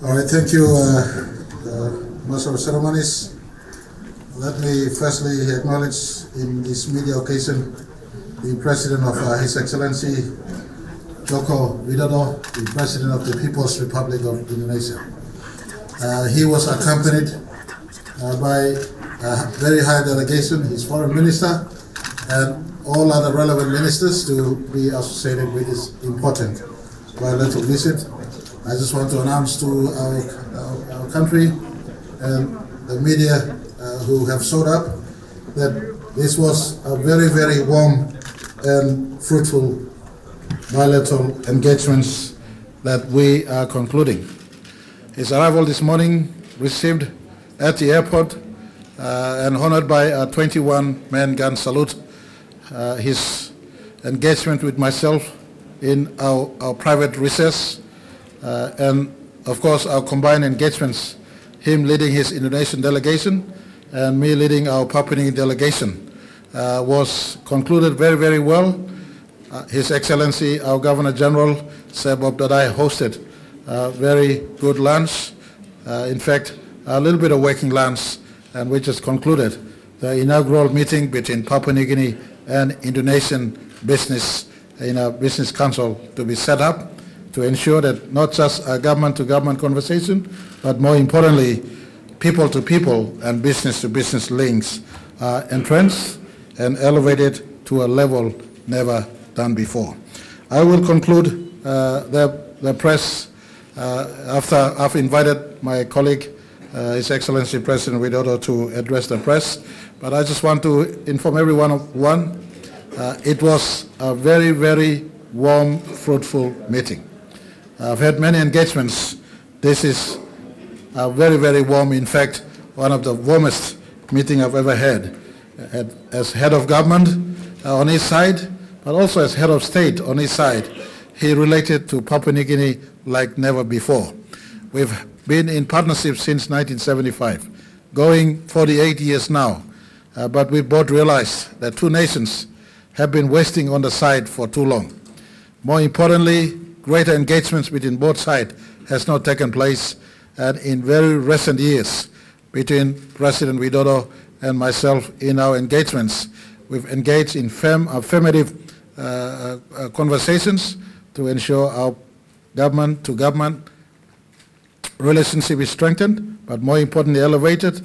All right, thank you, Master of Ceremonies. Let me firstly acknowledge in this media occasion the President of His Excellency Joko Widodo, the President of the People's Republic of Indonesia. He was accompanied by a very high delegation, his foreign minister, and all other relevant ministers to be associated with this important bilateral visit. I just want to announce to our country and the media who have showed up that this was a very, very warm and fruitful bilateral engagements that we are concluding. His arrival this morning, received at the airport and honored by a 21-man gun salute. His engagement with myself in our private recess, and of course our combined engagements, him leading his Indonesian delegation and me leading our Papua Nugini delegation, was concluded very, very well. His Excellency, our Governor General, Sir Bob Dadai, hosted a very good lunch. In fact, a little bit of working lunch, and we just concluded the inaugural meeting between Papua New Guinea and Indonesian business in a business council to be set up to ensure that not just a government-to-government conversation, but more importantly, people-to-people and business-to-business links are entrenched and elevated to a level never done before. I will conclude the press after I've invited my colleague, His Excellency President Widodo, to address the press. But I just want to inform everyone of one. It was a very, very warm, fruitful meeting. I've had many engagements. This is a very, very warm, in fact, one of the warmest meetings I've ever had. As head of government on his side, but also as head of state on his side, he related to Papua New Guinea like never before. We've been in partnership since 1975, going 48 years now, but we both realized that two nations have been wasting on the side for too long. More importantly, greater engagements between both sides has not taken place, and in very recent years, between President Widodo and myself in our engagements, we've engaged in affirmative conversations to ensure our government-to-government relationship is strengthened, but more importantly elevated,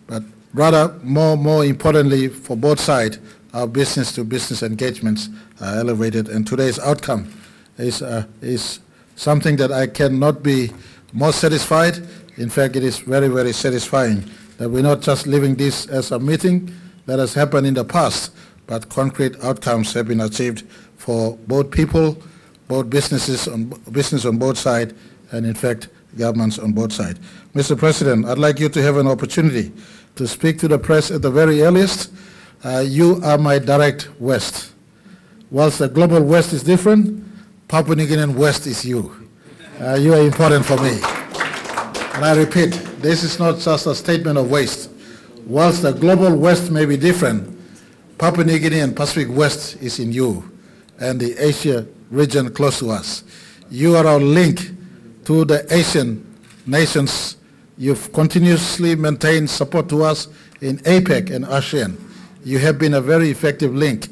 but rather more importantly for both sides, our business-to-business engagements are elevated, and today's outcome is something that I cannot be more satisfied. In fact, it is very, very satisfying that we're not just leaving this as a meeting that has happened in the past, but concrete outcomes have been achieved for both people, both business on both sides, and in fact, governments on both sides. Mr. President, I'd like you to have an opportunity to speak to the press at the very earliest. You are my direct West. Whilst the global West is different, Papua New Guinean West is you. You are important for me. And I repeat, this is not just a statement of waste. Whilst the global West may be different, Papua New Guinea and Pacific West is in you, and the Asia region close to us. You are our link to the Asian nations. You've continuously maintained support to us in APEC and ASEAN. You have been a very effective link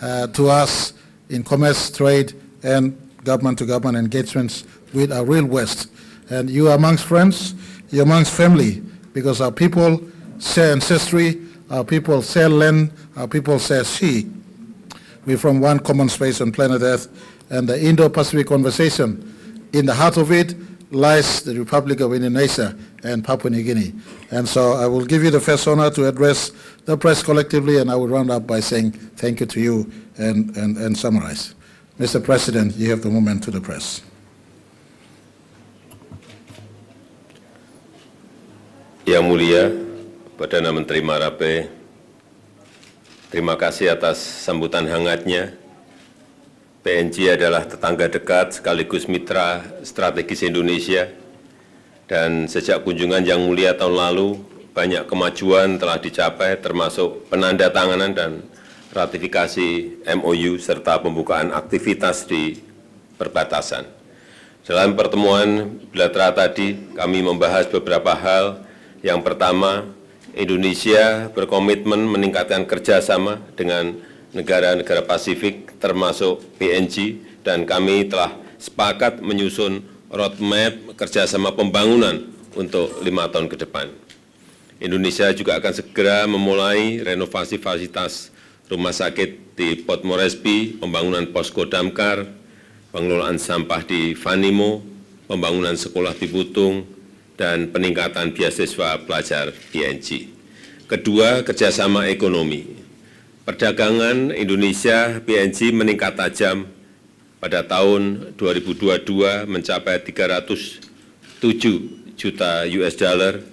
to us in commerce, trade, and government-to-government engagements with our real West. And you are amongst friends, you're amongst family, because our people share ancestry, our people share land, our people share sea. We're from one common space on planet Earth, and the Indo-Pacific conversation, in the heart of it lies the Republic of Indonesia and Papua New Guinea. And so I will give you the first honor to address the press collectively, and I will round up by saying thank you to you and summarize. Mr. President, you have the moment to the press. Yang Mulia Perdana Menteri Marape, terima kasih atas sambutan hangatnya. PNG adalah tetangga dekat sekaligus mitra strategis Indonesia, dan sejak kunjungan Yang Mulia tahun lalu, banyak kemajuan telah dicapai termasuk penandatanganan dan ratifikasi MOU serta pembukaan aktivitas di perbatasan. Dalam pertemuan bilateral tadi, kami membahas beberapa hal. Yang pertama, Indonesia berkomitmen meningkatkan kerjasama dengan negara-negara Pasifik, termasuk PNG, dan kami telah sepakat menyusun roadmap kerjasama pembangunan untuk 5 tahun ke depan. Indonesia juga akan segera memulai renovasi fasilitas rumah sakit di Port Moresby, pembangunan posko damkar, pengelolaan sampah di Vanimo, pembangunan sekolah di Butung, dan peningkatan beasiswa pelajar PNG. Kedua, kerjasama ekonomi. Perdagangan Indonesia PNG meningkat tajam pada tahun 2022 mencapai 307 juta US dollar.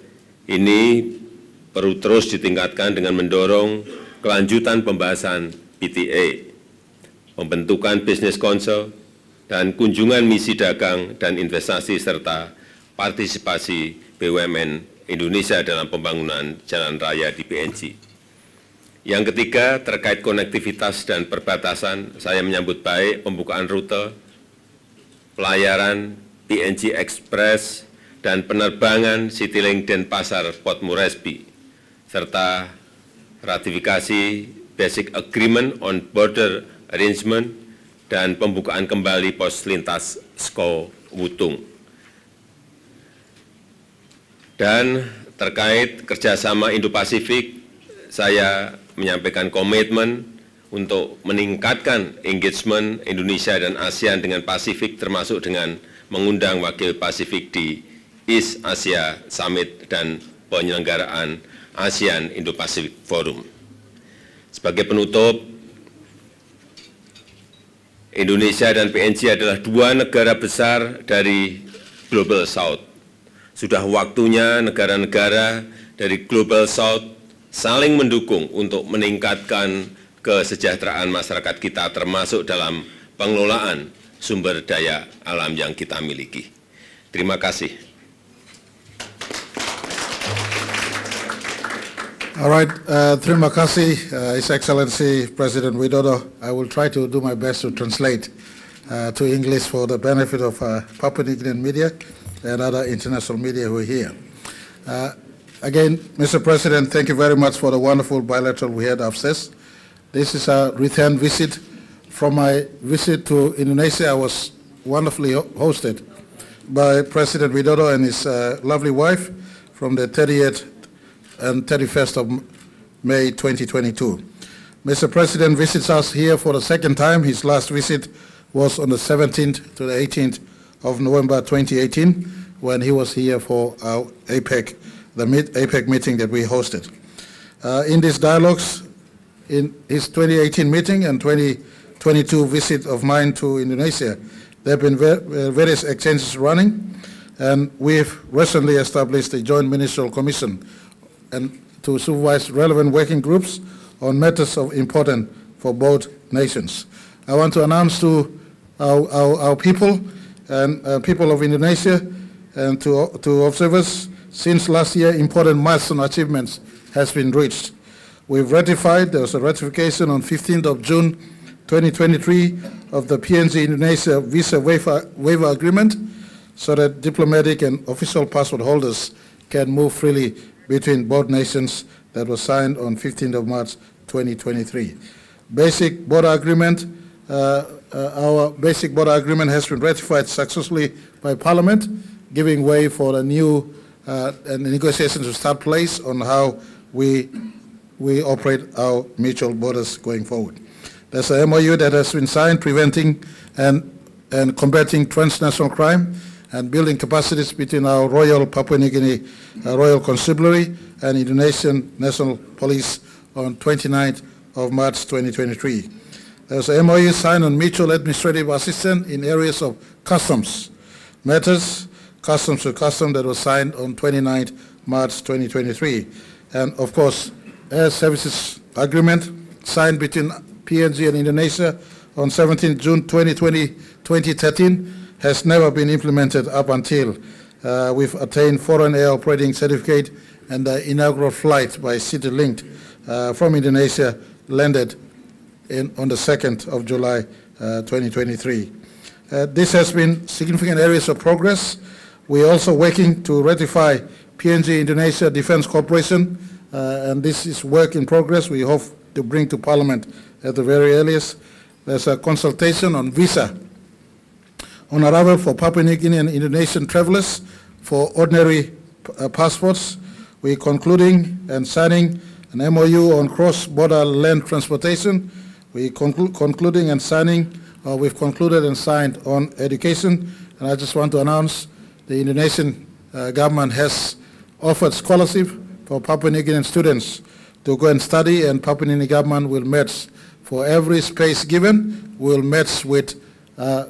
Ini perlu terus ditingkatkan dengan mendorong kelanjutan pembahasan PTA, pembentukan Business Council, dan kunjungan misi dagang dan investasi serta partisipasi BUMN Indonesia dalam pembangunan jalan raya di PNG. Yang ketiga, terkait konektivitas dan perbatasan, saya menyambut baik pembukaan rute, pelayaran PNG Express, dan penerbangan Citylink Denpasar Port Moresby, serta ratifikasi Basic Agreement on Border Arrangement dan pembukaan kembali pos lintas Sko Wutung. Dan terkait kerjasama Indo-Pasifik, saya menyampaikan komitmen untuk meningkatkan engagement Indonesia dan ASEAN dengan Pasifik, termasuk dengan mengundang wakil Pasifik di East Asia Summit dan penyelenggaraan ASEAN Indo-Pacific Forum. Sebagai penutup, Indonesia dan PNG adalah dua negara besar dari Global South. Sudah waktunya negara-negara dari Global South saling mendukung untuk meningkatkan kesejahteraan masyarakat kita, termasuk dalam pengelolaan sumber daya alam yang kita miliki. Terima kasih. All right, terima kasih, His Excellency President Widodo. I will try to do my best to translate to English for the benefit of Papua Nugini media and other international media who are here. Again, Mr. President, thank you very much for the wonderful bilateral we had upstairs. This is a return visit. From my visit to Indonesia, I was wonderfully hosted by President Widodo and his lovely wife from the 30th and 31st of May 2022. Mr. President visits us here for the second time. His last visit was on the 17th to the 18th of November 2018 when he was here for our APEC, the APEC meeting that we hosted. In these dialogues, in his 2018 meeting and 2022 visit of mine to Indonesia, there have been various exchanges running, and we've recently established a joint ministerial commission and to supervise relevant working groups on matters of importance for both nations. I want to announce to our people and people of Indonesia and to observers, since last year, important milestone achievements has been reached. We've ratified, there was a ratification on 15th of June 2023 of the PNG Indonesia Visa Waiver Agreement so that diplomatic and official passport holders can move freely between both nations. That was signed on 15th of March 2023. Basic border agreement, our basic border agreement has been ratified successfully by Parliament, giving way for the new negotiations to start place on how we operate our mutual borders going forward. There's a MOU that has been signed preventing and combating transnational crime and building capacities between our Royal Papua Nugini Royal Constabulary and Indonesian National Police on 29th of March 2023. There's a MOU signed on mutual administrative assistance in areas of customs matters, customs to custom, that was signed on 29th March 2023. And of course, air services agreement signed between PNG and Indonesia on 17 June 2013 has never been implemented up until we've attained foreign air operating certificate, and the inaugural flight by Citylink from Indonesia landed on the 2nd of July 2023. This has been significant areas of progress. We are also working to ratify PNG Indonesia Defense Cooperation, and this is work in progress. We hope to bring to Parliament at the very earliest. There's a consultation on visa on arrival for Papua Nugini and Indonesian travelers for ordinary passports. We're concluding and signing an MOU on cross-border land transportation. We're concluding and signing, we've concluded and signed on education. And I just want to announce the Indonesian government has offered scholarship for Papua New Guinean students to go and study, and Papua New Guinea government will match for every space given. We'll match with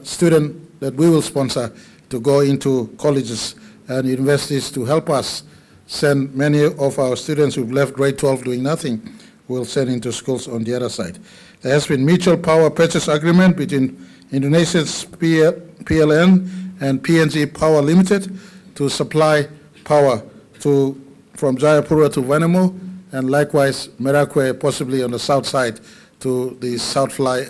student that we will sponsor to go into colleges and universities to help us send many of our students who've left grade 12 doing nothing. We'll send into schools on the other side. There has been mutual power purchase agreement between Indonesia's PLN and PNG Power Limited to supply power from Jayapura to Vanimo, and likewise Marape possibly on the south side to the South Fly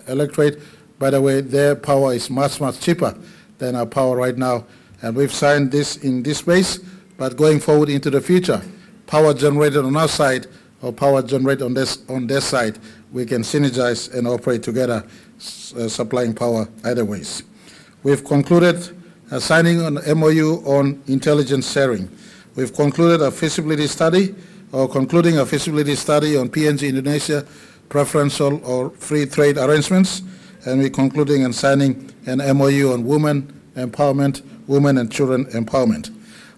electorate. By the way, their power is much, much cheaper than our power right now, and we've signed this in this space, but going forward into the future, power generated on our side or power generated on their side, we can synergize and operate together, supplying power either ways. We've concluded signing an MOU on intelligence sharing. We've concluded a feasibility study, or concluding a feasibility study on PNG Indonesia preferential or free trade arrangements, and we're concluding and signing an MOU on women empowerment, women and children empowerment.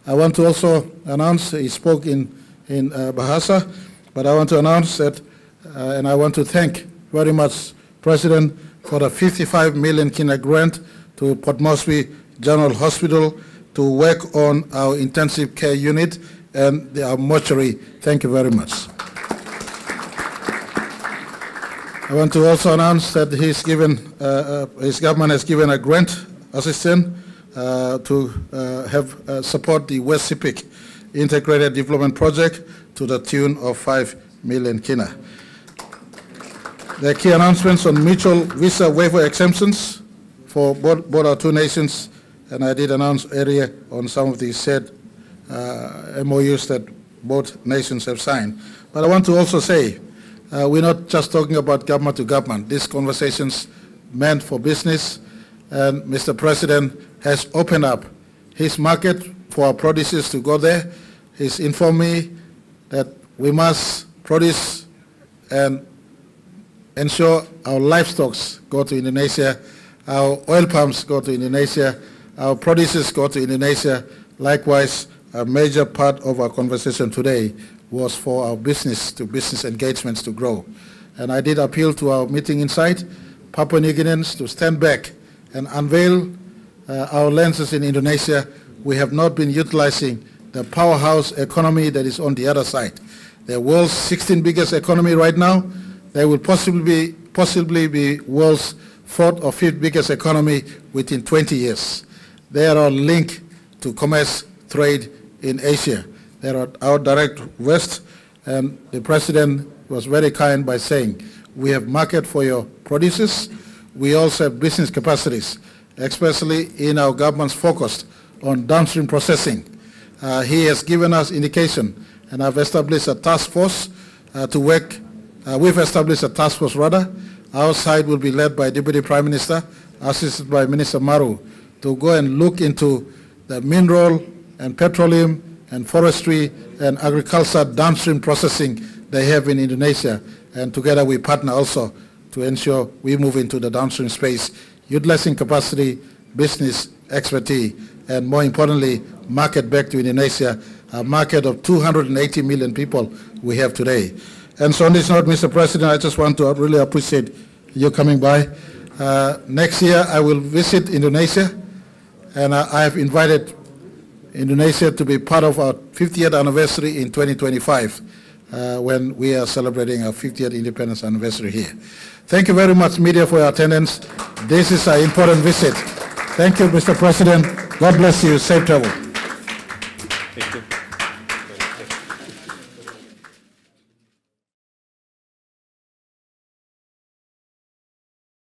I want to also announce, he spoke in Bahasa, but I want to announce that, and I want to thank very much President for the 55 million kina grant to Port Moresby General Hospital to work on our intensive care unit and our mortuary. Thank you very much. I want to also announce that his government has given a grant assistance to support the West Sepik Integrated Development Project to the tune of 5 million kina. The key announcements on mutual visa waiver exemptions for both our two nations, and I did announce earlier on some of the said MOUs that both nations have signed. But I want to also say, we're not just talking about government to government. These conversations meant for business, and Mr. President has opened up his market for our producers to go there. He's informed me that we must produce and ensure our livestock go to Indonesia, our oil palms go to Indonesia, our producers go to Indonesia. Likewise, a major part of our conversation today was for our business-to-business engagements to grow. And I did appeal to our meeting inside, Papua New Guineans to stand back and unveil our lenses in Indonesia. We have not been utilizing the powerhouse economy that is on the other side. The world's 16th biggest economy right now. They will possibly be world's 4th or 5th biggest economy within 20 years. They are all linked to commerce, trade in Asia. They are our direct west, and the President was very kind by saying, we have market for your producers. We also have business capacities, especially in our government's focus on downstream processing. He has given us indication, and I've established a task force to work. We've established a task force rather. Our side will be led by Deputy Prime Minister, assisted by Minister Maru, to go and look into the mineral and petroleum and forestry and agriculture downstream processing they have in Indonesia. And together we partner also to ensure we move into the downstream space, utilizing capacity, business, expertise, and more importantly, market back to Indonesia, a market of 280 million people we have today. And so on this note, Mr. President, I just want to really appreciate you coming by. Next year I will visit Indonesia, and I have invited Indonesia to be part of our 50th anniversary in 2025 when we are celebrating our 50th independence anniversary here. Thank you very much, media, for your attendance. This is an important visit. Thank you, Mr. President. God bless you. Safe travel.